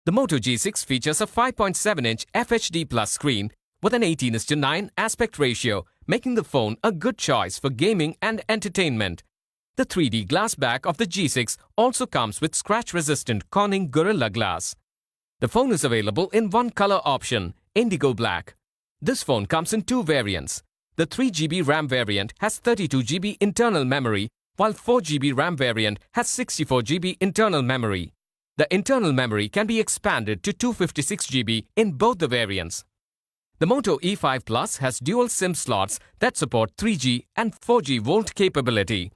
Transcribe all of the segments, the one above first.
The Moto G6 features a 5.7-inch FHD Plus screen with an 18:9 aspect ratio, making the phone a good choice for gaming and entertainment. The 3D glass back of the G6 also comes with scratch-resistant Corning Gorilla Glass. The phone is available in one color option, Indigo Black. This phone comes in two variants. The 3GB RAM variant has 32GB internal memory, while 4GB RAM variant has 64GB internal memory. The internal memory can be expanded to 256GB in both the variants. The Moto E5 Plus has dual SIM slots that support 3G and 4G VoLTE capability.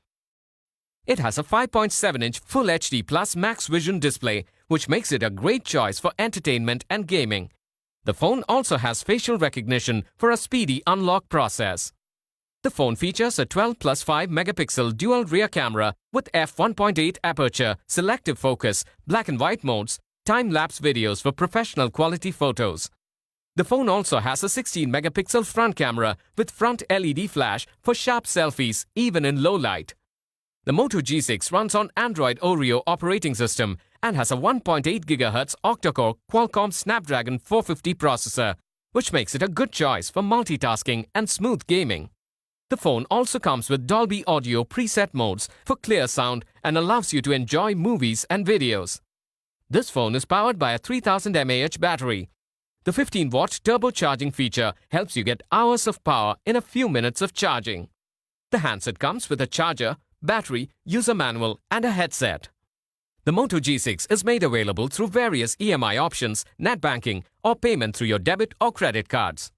It has a 5.7-inch Full HD Plus Max Vision display, which makes it a great choice for entertainment and gaming. The phone also has facial recognition for a speedy unlock process. The phone features a 12+5 megapixel dual rear camera with f1.8 aperture, selective focus, black and white modes, time-lapse videos for professional quality photos. The phone also has a 16 megapixel front camera with front LED flash for sharp selfies even in low light. The Moto G6 runs on Android Oreo operating system and has a 1.8 GHz octa-core Qualcomm Snapdragon 450 processor, which makes it a good choice for multitasking and smooth gaming. The phone also comes with Dolby Audio preset modes for clear sound and allows you to enjoy movies and videos. This phone is powered by a 3000 mAh battery. The 15-watt turbocharging feature helps you get hours of power in a few minutes of charging. The handset comes with a charger, battery, user manual, and a headset. The Moto G6 is made available through various EMI options, net banking, or payment through your debit or credit cards.